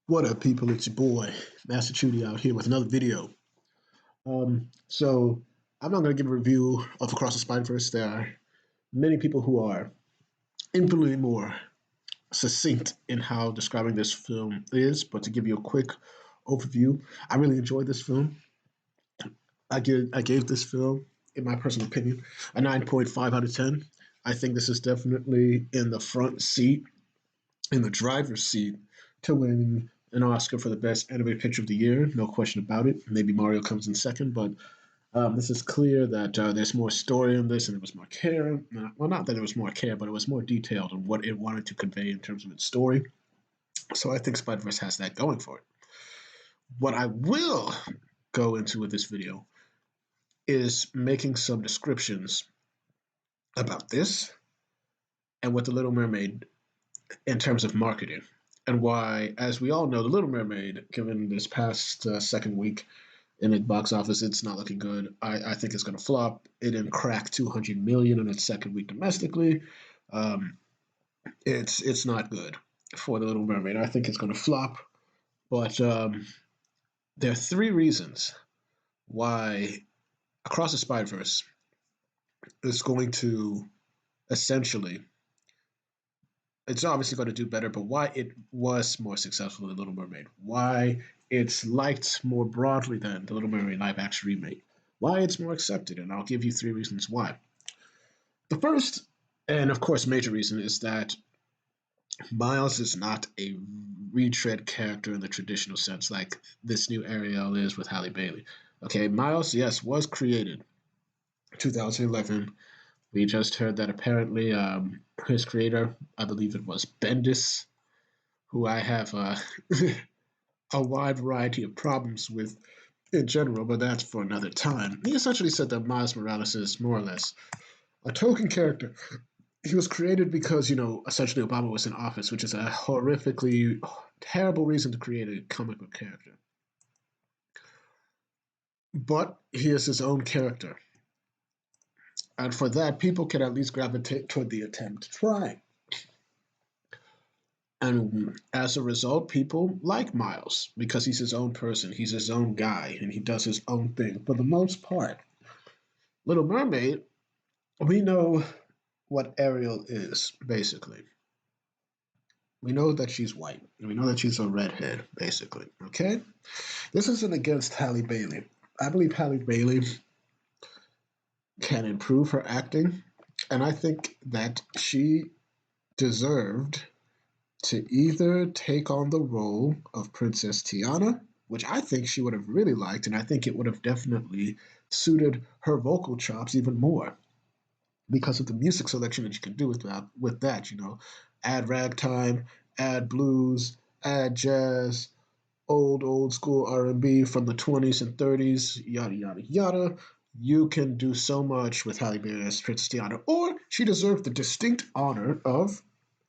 What up, people? It's your boy, Master Chudy, out here with another video. So I'm not going to give a review of Across the Spider-Verse. There are many people who are infinitely more succinct in how describing this film is, but to give you a quick overview, I really enjoyed this film. I gave this film, in my personal opinion, a 9.5 out of 10. I think this is definitely in the front seat, in the driver's seat, to win an Oscar for the best animated picture of the year. No question about it. Maybe Mario comes in second, but this is clear that there's more story in this, and it was more care. Well, not that it was more care, but it was more detailed in what it wanted to convey in terms of its story. So I think Spider-Verse has that going for it. What I will go into with this video is making some descriptions about this and what the Little Mermaid in terms of marketing, and why, as we all know, The Little Mermaid, given this past second week in the box office, it's not looking good. I think it's going to flop. It didn't crack 200 million in its second week domestically. Um, it's not good for The Little Mermaid. I think it's going to flop. But there are three reasons why Across the Spider-Verse is going to essentially, it's obviously going to do better, but why it was more successful than Little Mermaid, why it's liked more broadly than the Little Mermaid live action remake, why it's more accepted, and I'll give you three reasons why. The first, and of course major reason, is that Miles is not a retread character in the traditional sense like this new Ariel is with Halle Bailey. Okay, Miles, yes, was created 2011. We just heard that apparently his creator, I believe it was Bendis, who I have a wide variety of problems with in general, but that's for another time. He essentially said that Miles Morales is more or less a token character. He was created because, essentially Obama was in office, which is a horrifically terrible reason to create a comic book character. But he is his own character. And for that, people can at least gravitate toward the attempt to try. And as a result, people like Miles because he's his own person, he's his own guy, and he does his own thing. For the most part, Little Mermaid, we know what Ariel is, basically. We know that she's white, and we know that she's a redhead, basically. Okay? This isn't against Halle Bailey. I believe Halle Bailey can improve her acting, and I think that she deserved to either take on the role of Princess Tiana, which I think she would have really liked, and I think it would have definitely suited her vocal chops even more because of the music selection that you can do with that. Add ragtime, add blues, add jazz, old school R&B from the 20s and 30s, yada yada yada. You can do so much with Halle Berry as Princess Tiana, or she deserved the distinct honor of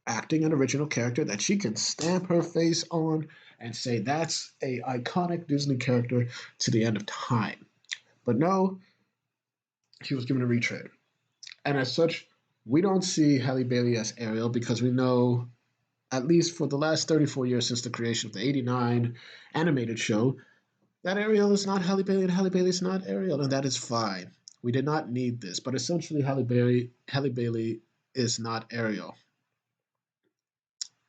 acting an original character that she can stamp her face on and say that's a iconic Disney character to the end of time. But no, she was given a retread. And as such, we don't see Halle Bailey as Ariel because we know, at least for the last 34 years since the creation of the 89 animated show, that Ariel is not Halle Bailey and Halle Bailey is not Ariel, and that is fine. We did not need this, but essentially Halle Bailey is not Ariel.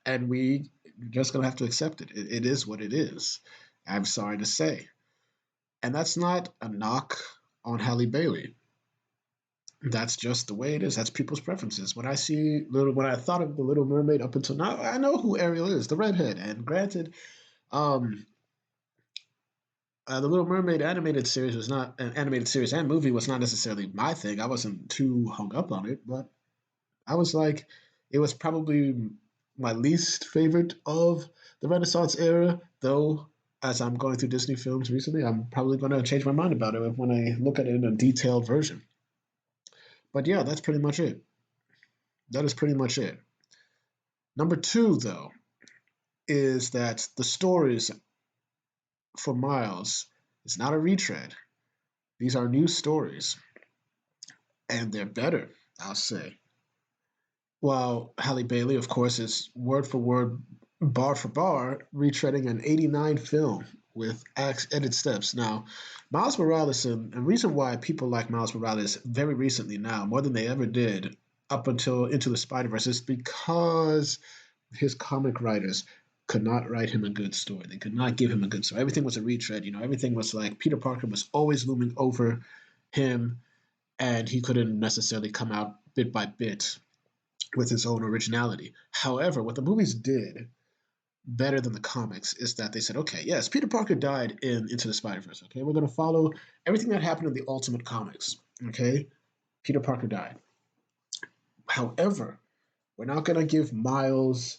And we just gonna have to accept it. It is what it is. I'm sorry to say, and that's not a knock on Halle Bailey. That's just the way it is. That's people's preferences. When I thought of the Little Mermaid up until now, I know who Ariel is, the redhead. And granted, um, the Little Mermaid animated series was not an animated series and movie was not necessarily my thing. I wasn't too hung up on it, but I was like, it was probably my least favorite of the Renaissance era, though. As I'm going through Disney films recently, I'm probably going to change my mind about it when I look at it in a detailed version. But yeah, that's pretty much it. That is pretty much it. Number two, though, is that the stories for Miles is not a retread. These are new stories, and they're better, I'll say. While Halle Bailey, of course, is word for word bar for bar, retreading an 89 film with edit steps. Now, Miles Morales, and the reason why people like Miles Morales very recently now, more than they ever did up until Into the Spider-Verse, is because his comic writers could not write him a good story. They could not give him a good story. Everything was a retread. Everything was like Peter Parker was always looming over him, and he couldn't necessarily come out bit by bit with his own originality. However, what the movies did better than the comics is that they said, okay, yes, Peter Parker died in Into the Spider Verse. Okay, we're going to follow everything that happened in the Ultimate Comics. Okay, Peter Parker died. However, we're not going to give Miles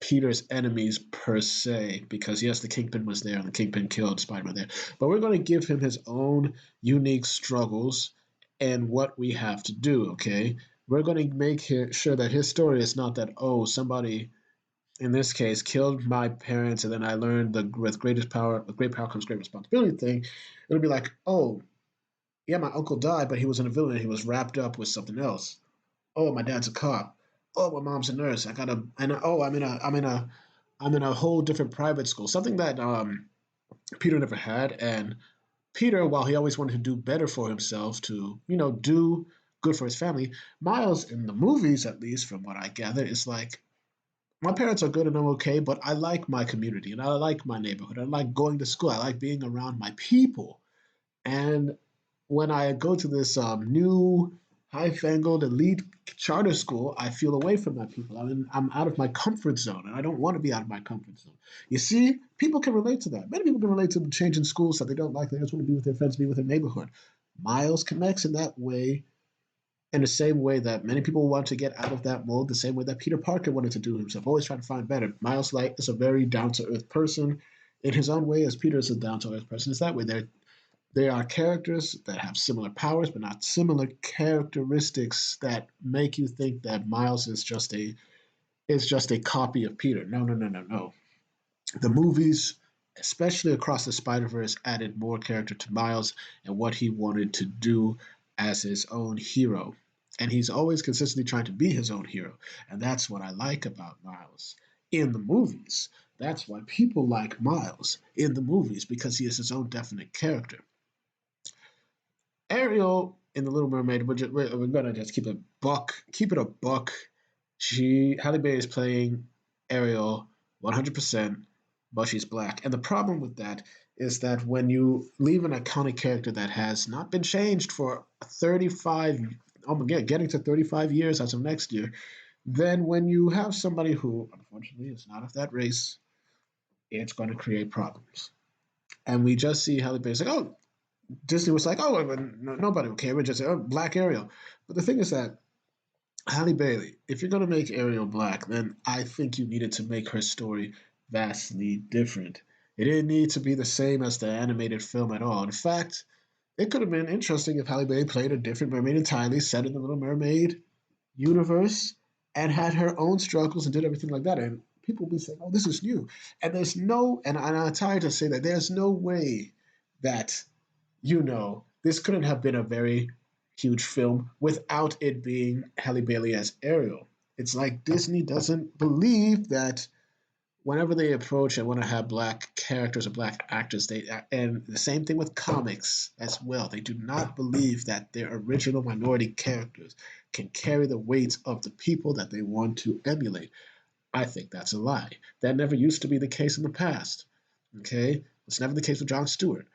Peter's enemies per se, because yes, the Kingpin was there and the Kingpin killed Spider-Man there, but we're going to give him his own unique struggles and what we have to do. Okay, we're going to make sure that his story is not that, oh, somebody in this case killed my parents and then I learned the with great power comes great responsibility thing. It'll be like, oh yeah, my uncle died, but he wasn't a villain. He was wrapped up with something else. Oh, my dad's a cop. Oh, my mom's a nurse. I got a and oh, I'm in a whole different private school. Something that Peter never had. And Peter, while he always wanted to do better for himself, to do good for his family, Miles in the movies, at least from what I gather, is like, my parents are good and I'm okay, but I like my community and I like my neighborhood. I like going to school. I like being around my people. And when I go to this new high-fangled elite charter school, I feel away from my people. I'm out of my comfort zone, and I don't want to be out of my comfort zone. You see, people can relate to that. Many people can relate to changing schools that they don't like. They just want to be with their friends, be with their neighborhood. Miles connects in that way, in the same way that many people want to get out of that mold, the same way that Peter Parker wanted to do himself, always trying to find better. Miles Light is a very down-to-earth person in his own way, as Peter is a down-to-earth person. It's that way. They are characters that have similar powers, but not similar characteristics that make you think that Miles is just a copy of Peter. No, no, no, no, no. The movies, especially across the Spider Verse, added more character to Miles and what he wanted to do as his own hero. And he's always consistently trying to be his own hero. And that's what I like about Miles in the movies. That's why people like Miles in the movies, because he is his own definite character. Ariel in the Little Mermaid, we're gonna just keep it a buck. Halle Berry is playing Ariel 100%, but she's black. And the problem with that is that when you leave an iconic character that has not been changed for 35, oh my god, getting to 35 years as of next year, then when you have somebody who unfortunately is not of that race, it's going to create problems. And we just see Halle Berry say, "Oh, Disney was like, oh, nobody will care. We just say, oh, Black Ariel." But the thing is that Halle Bailey, if you're going to make Ariel black, then I think you needed to make her story vastly different. It didn't need to be the same as the animated film at all. In fact, it could have been interesting if Halle Bailey played a different mermaid entirely, set in the Little Mermaid universe, and had her own struggles and did everything like that. And people would be saying, oh, this is new. And and I'm tired to say that there's no way that this couldn't have been a very huge film without it being Halle Bailey as Ariel. It's like Disney doesn't believe that whenever they approach and want to have black characters or black actors, and the same thing with comics as well. They do not believe that their original minority characters can carry the weight of the people that they want to emulate. I think that's a lie. That never used to be the case in the past. Okay, it's never the case with Jon Stewart,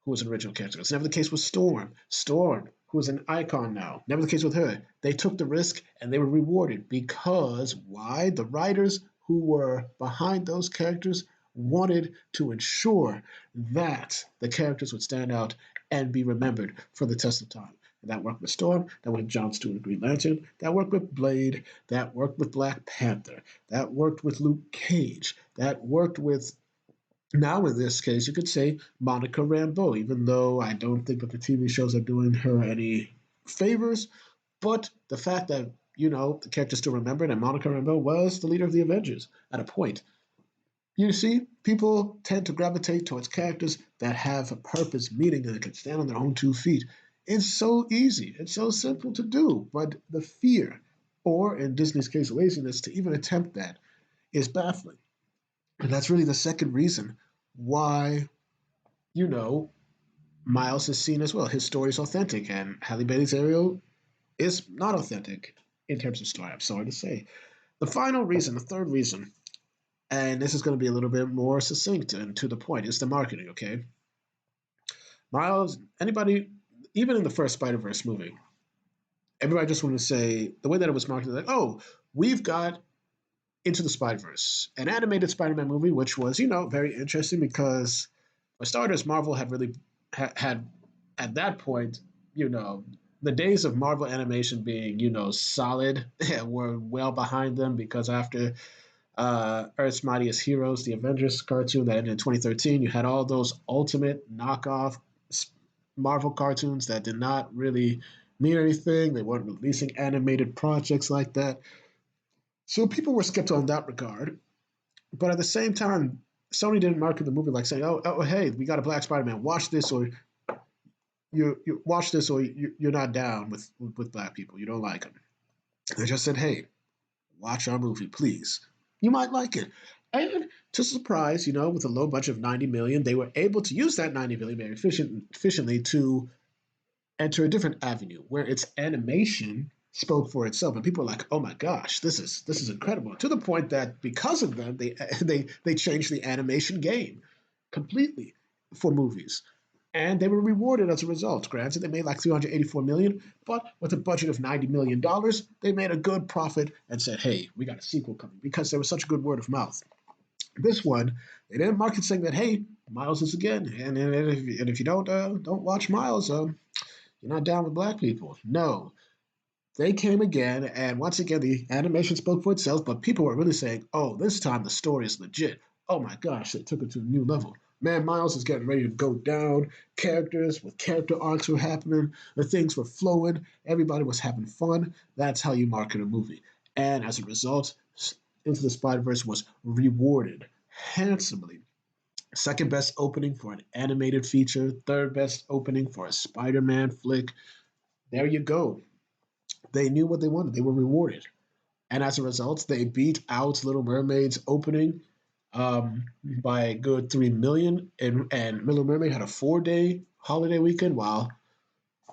who was an original character. It's never the case with Storm. Storm, who is an icon now. Never the case with her. They took the risk and they were rewarded because why? The writers who were behind those characters wanted to ensure that the characters would stand out and be remembered for the test of time. And that worked with Storm, that worked with Jon Stewart and Green Lantern, that worked with Blade, that worked with Black Panther, that worked with Luke Cage, that worked with, now, in this case, you could say Monica Rambeau, even though I don't think that the TV shows are doing her any favors. But the fact that, the character still remembered and Monica Rambeau was the leader of the Avengers at a point. You see, people tend to gravitate towards characters that have a purpose, meaning, and that can stand on their own 2 feet. It's so easy. It's so simple to do. But the fear, or in Disney's case, laziness, to even attempt that is baffling. And that's really the second reason why, you know, Miles is seen as well. His story is authentic, and Halle Bailey's Ariel is not authentic in terms of story. I'm sorry to say. The final reason, the third reason, and this is going to be a little bit more succinct and to the point, is the marketing, okay? Miles, anybody, even in the first Spider Verse movie, everybody just wanted to say the way that it was marketed, like, oh, we've got Into the Spider-Verse, an animated Spider-Man movie, which was, very interesting because, for starters, Marvel had really had at that point, you know, the days of Marvel animation being, solid were well behind them because after Earth's Mightiest Heroes, the Avengers cartoon that ended in 2013, you had all those ultimate knockoff Marvel cartoons that did not really mean anything. They weren't releasing animated projects like that. So people were skeptical in that regard. But at the same time, Sony didn't market the movie like saying, "Oh, hey, we got a Black Spider-Man. Watch this, or you watch this, or you're not down with black people. You don't like them." They just said, "Hey, watch our movie, please. You might like it." And to surprise, with a low budget of 90 million, they were able to use that 90 million very efficiently to enter a different avenue where its animation spoke for itself, and people were like, "Oh my gosh, this is incredible!" To the point that because of them, they changed the animation game completely for movies, and they were rewarded as a result. Granted, they made like 384 million, but with a budget of 90 million dollars, they made a good profit and said, "Hey, we got a sequel coming," because there was such a good word of mouth. This one, they didn't market saying that, "Hey, Miles is again," and if you don't watch Miles, you're not down with black people. No, they came again, and once again, the animation spoke for itself, but people were really saying, "Oh, this time the story is legit. Oh my gosh, they took it to a new level. Man, Miles is getting ready to go down. Characters with character arcs were happening, the things were flowing, everybody was having fun." That's how you market a movie. And as a result, Into the Spider Verse was rewarded handsomely. Second best opening for an animated feature, third best opening for a Spider Man flick. There you go. They knew what they wanted. They were rewarded. And as a result, they beat out Little Mermaid's opening by a good 3 million. And Little Mermaid had a 4-day holiday weekend, while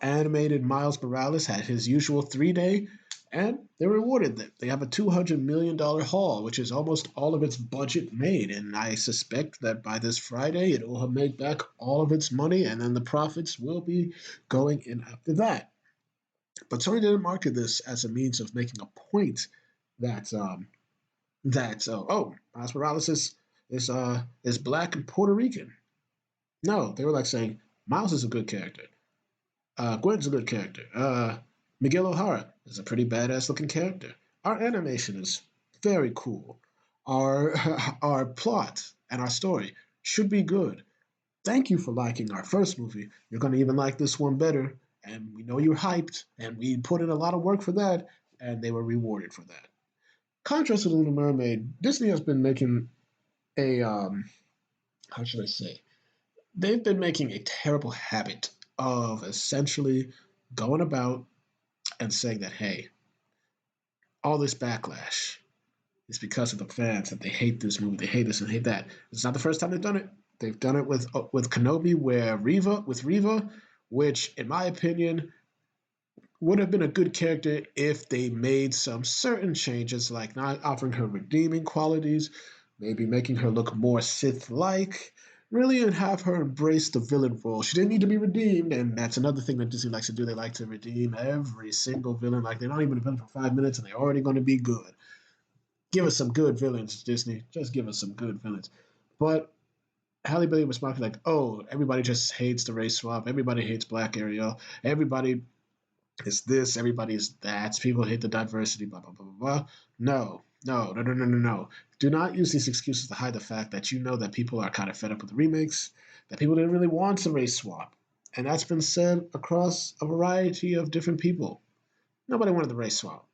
animated Miles Morales had his usual 3-day. And they were rewarded. They have a $200 million haul, which is almost all of its budget made. And I suspect that by this Friday, it will have made back all of its money, and then the profits will be going in after that. But Sony didn't market this as a means of making a point that Miles Morales is black and Puerto Rican. No, they were like saying Miles is a good character. Gwen's a good character. Miguel O'Hara is a pretty badass looking character. Our animation is very cool. Our our plot and our story should be good. Thank you for liking our first movie. You're going to even like this one better. And we know you're hyped, and we put in a lot of work for that, and they were rewarded for that. Contrast to The Little Mermaid, Disney has been making a, how should I say, they've been making a terrible habit of essentially going about and saying that, hey, all this backlash is because of the fans, that they hate this movie, they hate this and hate that. It's not the first time they've done it. They've done it with Kenobi, where Reva, which in my opinion would have been a good character if they made some certain changes, like not offering her redeeming qualities, maybe making her look more Sith-like, really, and have her embrace the villain role. She didn't need to be redeemed, and that's another thing that Disney likes to do. They like to redeem every single villain. Like, they're not even a villain for 5 minutes, and they're already going to be good. Give us some good villains, Disney. Just give us some good villains. But Halle Bailey was marketed like, "Oh, everybody just hates the race swap. Everybody hates Black Ariel. Everybody is this. Everybody is that. People hate the diversity. Blah blah blah blah blah." No, no, no, no, no, no, no. Do not use these excuses to hide the fact that you know that people are kind of fed up with the remakes. That people didn't really want a race swap, and that's been said across a variety of different people. Nobody wanted the race swap.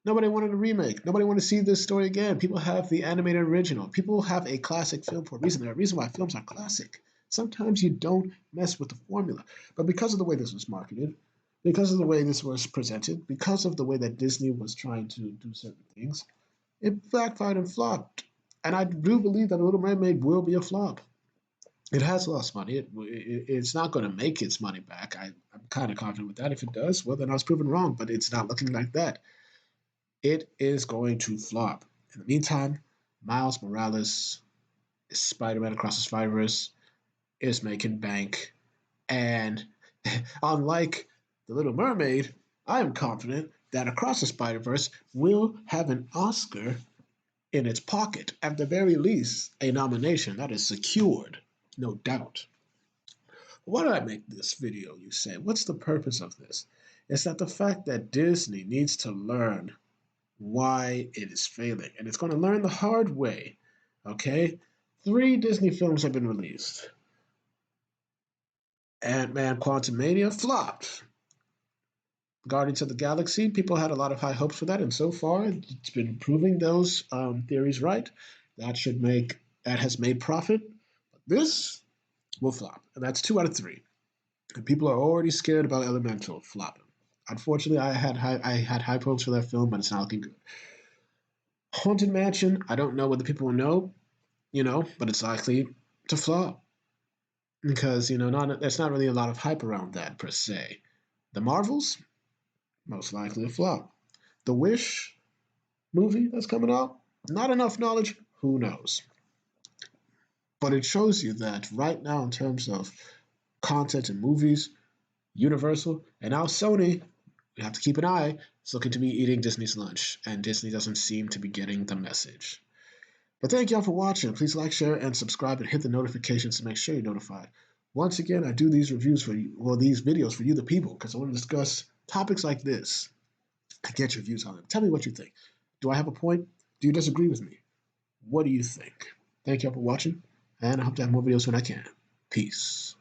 Nobody wanted a remake. Nobody wanted to see this story again. People have the animated original. People have a classic film for a reason. There's a reason why films are classic. Sometimes you don't mess with the formula. But because of the way this was marketed, because of the way this was presented, because of the way that Disney was trying to do certain things, it backfired and flopped. And I do believe that The Little Mermaid will be a flop. It has lost money. It's not going to make its money back. I'm kind of confident with that. If it does, well, then I was proven wrong, but it's not looking like that. It is going to flop. In the meantime, Miles Morales, Spider-Man Across the Spider-Verse, is making bank. And unlike The Little Mermaid, I am confident that Across the Spider-Verse will have an Oscar in its pocket. At the very least, a nomination that is secured, no doubt. Why did I make this video, you say? What's the purpose of this? It's that the fact that Disney needs to learn why it is failing, and it's going to learn the hard way. Okay? 3 Disney films have been released. Ant-Man Quantumania flopped. Guardians of the Galaxy, people had a lot of high hopes for that, and so far it's been proving those theories right. That has made profit. But this will flop, and that's 2 out of 3. And people are already scared about Elemental flopping. Unfortunately, I had high hopes for that film, but it's not looking good. Haunted Mansion, I don't know whether people will know, but it's likely to flop because there's not really a lot of hype around that per se. The Marvels, most likely a flop. The Wish movie that's coming out, not enough knowledge, who knows? But it shows you that right now, in terms of content and movies, Universal and now Sony, we have to keep an eye, it's looking to be eating Disney's lunch, and Disney doesn't seem to be getting the message. But thank y'all for watching. Please like, share, and subscribe, and hit the notifications to make sure you're notified. Once again, I do these reviews for you, or these videos for you, the people, because I want to discuss topics like this. I get your views on them. Tell me what you think. Do I have a point? Do you disagree with me? What do you think? Thank y'all for watching, and I hope to have more videos when I can. Peace.